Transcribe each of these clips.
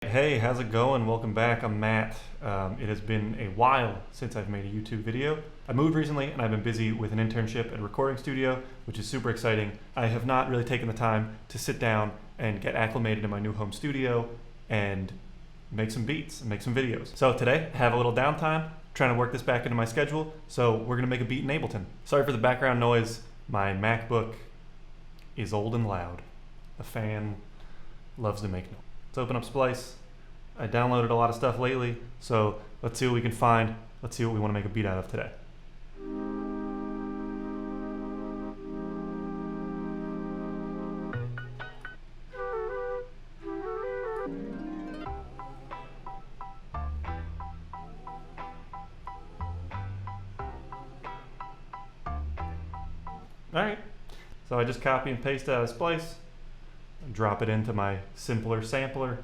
Hey, how's it going? Welcome back. I'm Matt. It has been a while since I've made a YouTube video. I moved recently and I've been busy with an internship at a recording studio, which is super exciting. I have not really taken the time to sit down and get acclimated in my new home studio and make some beats and make some videos. So today, I have a little downtime, trying to work this back into my schedule, so we're gonna make a beat in Ableton. Sorry for the background noise. My MacBook is old and loud. The fan loves to make noise. Let's open up Splice. I downloaded a lot of stuff lately, so let's see what we can find. Let's see what we want to make a beat out of today. Alright, so I just copy and paste out of Splice, drop it into my simpler sampler.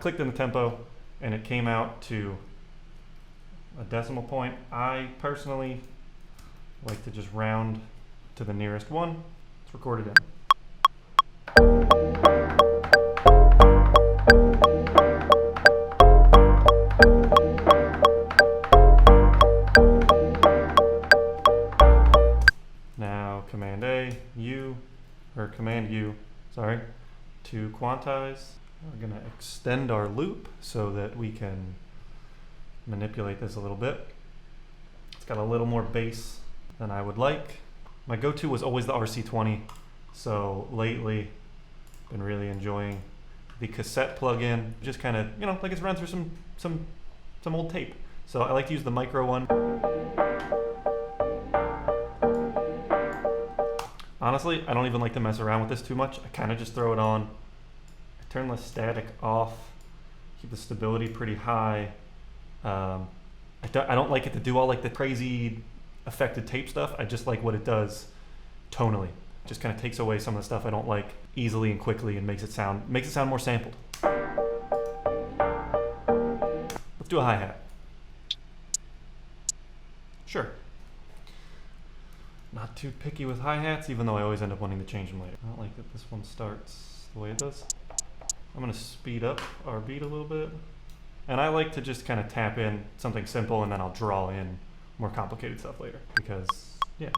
Clicked in the tempo and it came out to a decimal point. I personally like to just round to the nearest one. Let's record it in. Now Command U, sorry, to quantize. We're going to extend our loop so that we can manipulate this a little bit. It's got a little more bass than I would like. My go-to was always the RC20, so lately been really enjoying the cassette plugin. Just kind of, like it's run through some old tape. So I like to use the micro one. Honestly, I don't even like to mess around with this too much. I kind of just throw it on. Turn the static off, keep the stability pretty high. I don't like it to do all like the crazy affected tape stuff. I just like what it does tonally. It just kind of takes away some of the stuff I don't like easily and quickly and makes it sound more sampled. Let's do a hi-hat. Sure. Not too picky with hi-hats, even though I always end up wanting to change them later. I don't like that this one starts the way it does. I'm going to speed up our beat a little bit. And I like to just kind of tap in something simple and then I'll draw in more complicated stuff later. Because, yeah.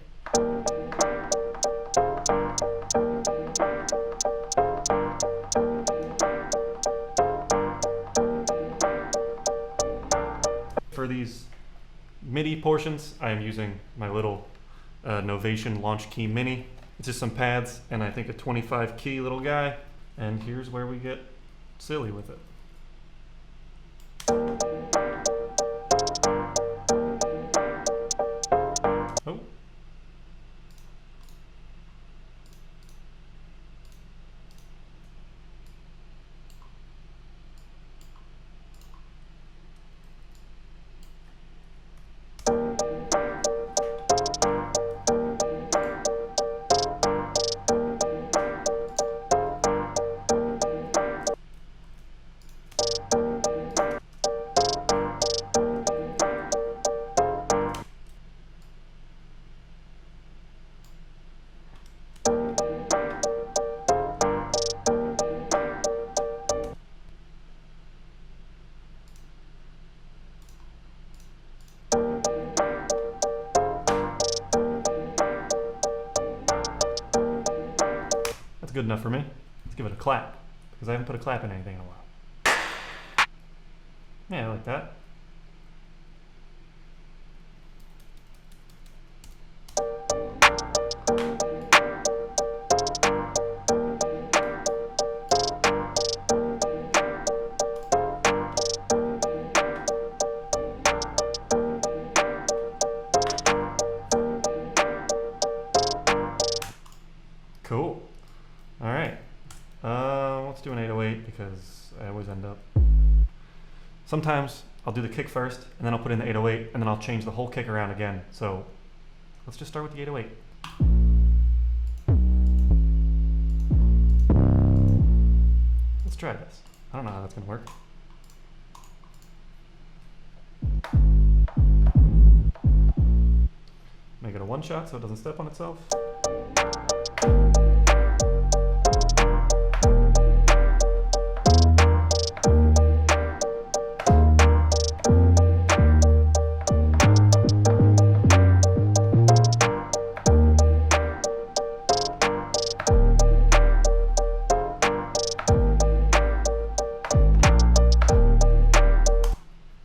For these MIDI portions, I am using my little Novation Launch Key Mini. It's just some pads and I think a 25 key little guy. And here's where we get silly with it. Oh. That's good enough for me. Let's give it a clap, because I haven't put a clap in anything in a while. Yeah, I like that. Cool. All right. Let's do an 808 because I always end up. Sometimes I'll do the kick first, and then I'll put in the 808, and then I'll change the whole kick around again. So let's just start with the 808. Let's try this. I don't know how that's gonna work. Make it a one shot so it doesn't step on itself.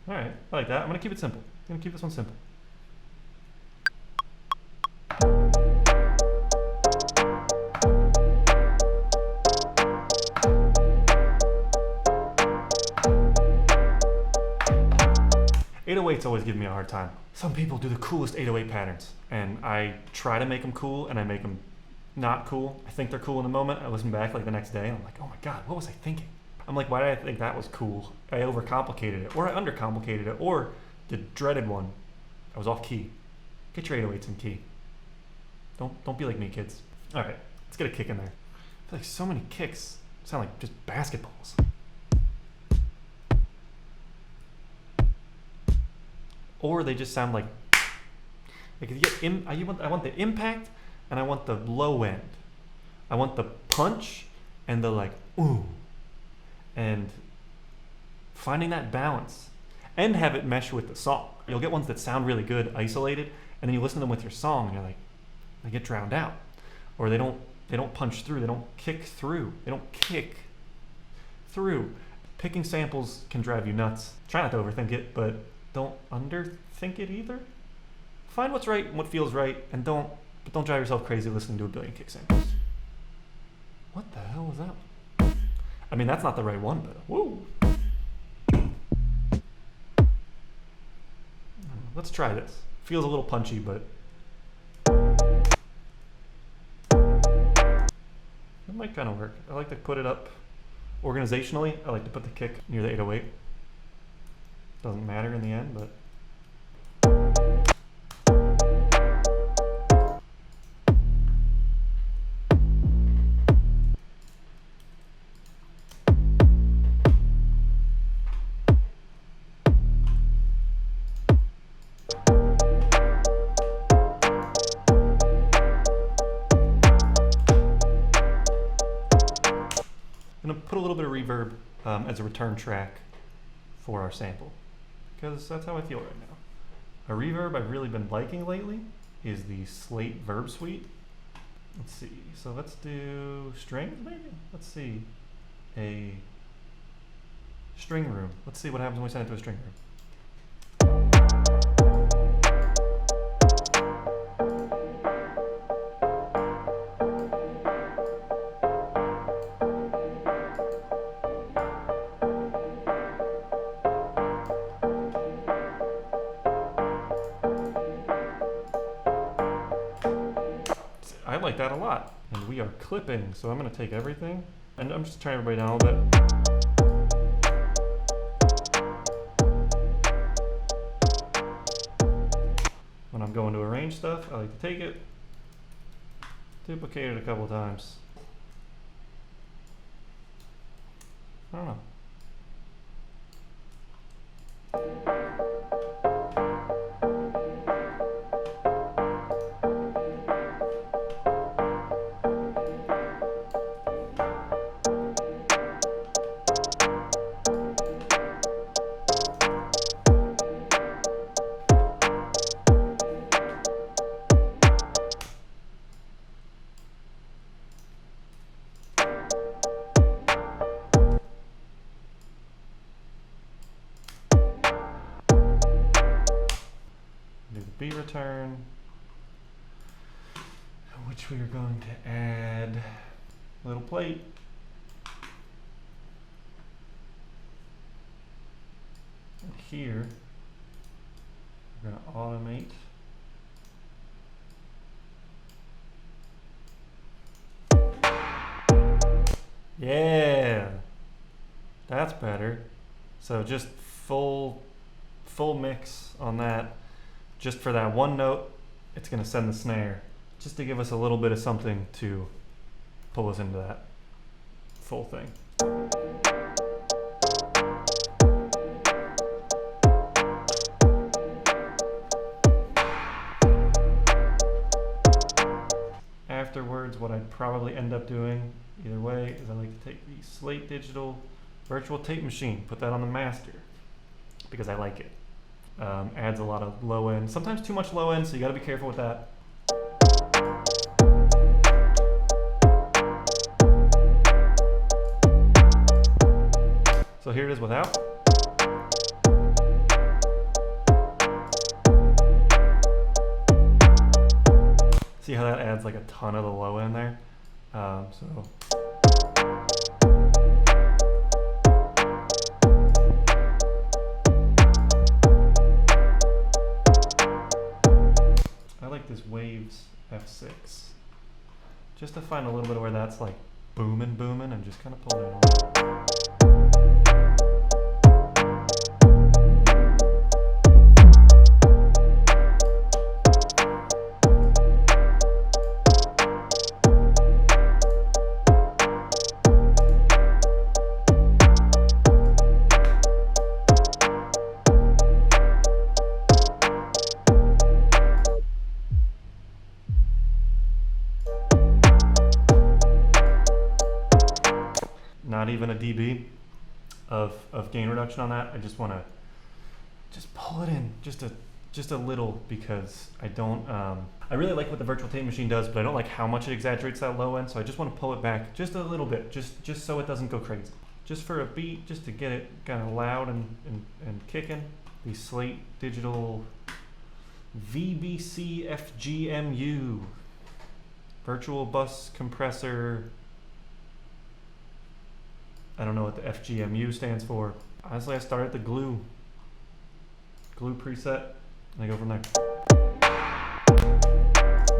Alright, I like that. I'm gonna keep it simple. I'm gonna keep this one simple. Always give me a hard time. Some people do the coolest 808 patterns, and I try to make them cool, and I make them not cool. I think they're cool in the moment. I listen back like the next day, and I'm like, oh my god, what was I thinking? I'm like, why did I think that was cool? I overcomplicated it, or I undercomplicated it, or the dreaded one, I was off key. Get your 808s in key. Don't be like me, kids. All right, let's get a kick in there. I feel like so many kicks sound like just basketballs. Or they just sound like if you get I want the impact, and I want the low end. I want the punch and the like ooh, and finding that balance and have it mesh with the song. You'll get ones that sound really good isolated, and then you listen to them with your song and you're like, they get drowned out, or they don't punch through, they don't kick through, they don't kick through. Picking samples can drive you nuts. Try not to overthink it, but don't underthink it either. Find what's right and what feels right, and don't drive yourself crazy listening to a billion kick samples. What the hell was that one? I mean, that's not the right one, but whoa. Let's try this. Feels a little punchy, but it might kind of work. I like to put it up organizationally. I like to put the kick near the 808. Doesn't matter in the end, but I'm gonna put a little bit of reverb as a return track for our sample, because that's how I feel right now. A reverb I've really been liking lately is the Slate Verb Suite. Let's see, so let's do strings maybe? Let's see, a string room. Let's see what happens when we send it to a string room. I like that a lot. And we are clipping, so I'm gonna take everything, and I'm just turning everybody down a little bit. When I'm going to arrange stuff, I like to take it, duplicate it a couple times. I don't know. B return, which we are going to add a little plate. And here, we're going to automate. Yeah, that's better. So just full full mix on that. Just for that one note, it's going to send the snare, just to give us a little bit of something to pull us into that full thing. Afterwards, what I'd probably end up doing, either way, is I like to take the Slate Digital virtual tape machine, put that on the master, because I like it. Adds a lot of low end, sometimes too much low end, so you gotta be careful with that. So here it is without. See how that adds like a ton of the low end there? So I like this Waves F6, just to find a little bit of where that's like booming and just kind of pull it on. Not even a dB of gain reduction on that. I just want to just pull it in just a little, because I don't I really like what the virtual tape machine does, but I don't like how much it exaggerates that low end, so I just want to pull it back just a little bit, just so it doesn't go crazy, just for a beat, just to get it kind of loud and kicking. The Slate Digital VBC FGMU virtual bus compressor. I don't know what the FGMU stands for. Honestly, I start at the glue preset, and I go from there.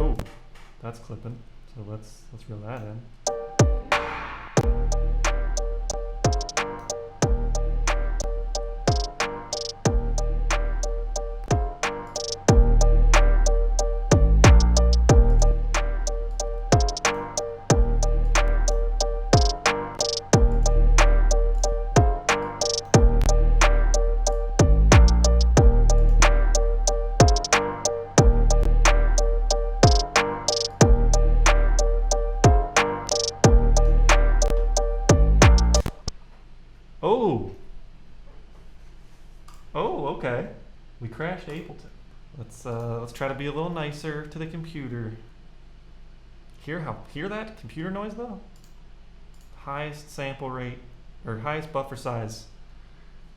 Oh, that's clipping. So let's reel that in. Oh, okay. We crashed Ableton. Let's try to be a little nicer to the computer. Hear that computer noise though? Highest sample rate, or highest buffer size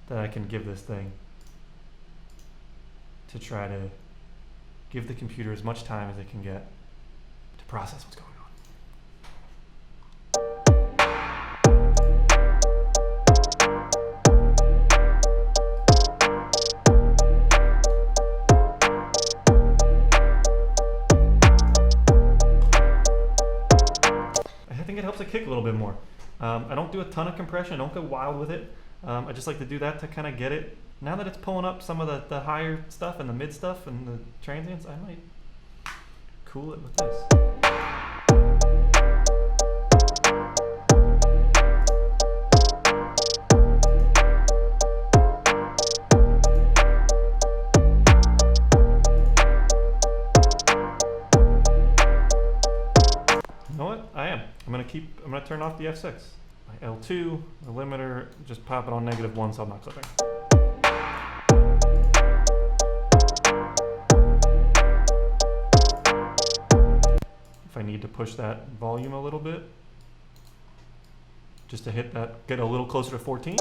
that I can give this thing, to try to give the computer as much time as it can get to process what's going on. It helps it kick a little bit more. I don't do a ton of compression, I don't go wild with it. I just like to do that to kind of get it. Now that it's pulling up some of the higher stuff and the mid stuff and the transients, I might cool it with this. I'm gonna turn off the F6. My L2, the limiter, just pop it on -1 so I'm not clipping. If I need to push that volume a little bit, just to hit that, get a little closer to 14.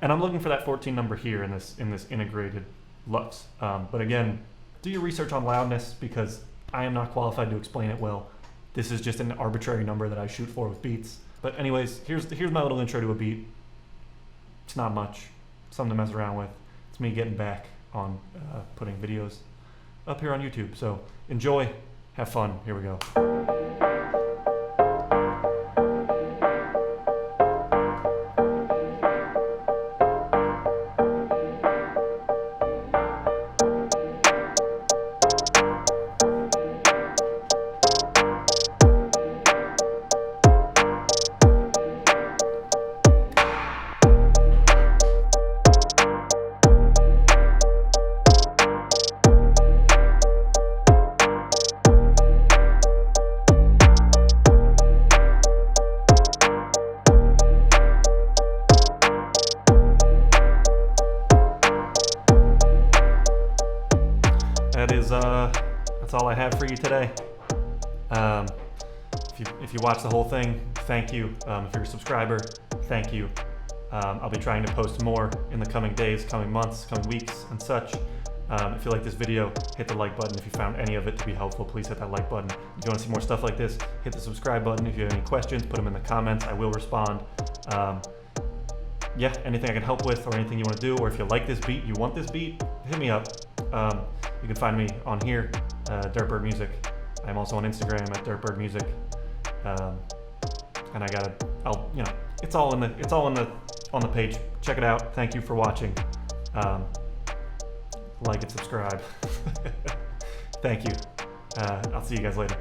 And I'm looking for that 14 number here in this integrated lux. But again, do your research on loudness, because I am not qualified to explain it well. This is just an arbitrary number that I shoot for with beats. But anyways, here's my little intro to a beat. It's not much, something to mess around with. It's me getting back on putting videos up here on YouTube. So enjoy, have fun. Here we go. That's all I have for you today. If you watch the whole thing, thank you. If you're a subscriber, thank you. I'll be trying to post more in the coming days, coming months, coming weeks, and such. If you like this video, hit the like button. If you found any of it to be helpful, please hit that like button. If you want to see more stuff like this, hit the subscribe button. If you have any questions, put them in the comments. I will respond. Yeah, anything I can help with or anything you want to do, or if you like this beat, you want this beat, hit me up. You can find me on here, Dirtbird Music. I'm also on Instagram at Dirtbird Music. And it's all on the page. Check it out. Thank you for watching. Like and subscribe. Thank you. I'll see you guys later.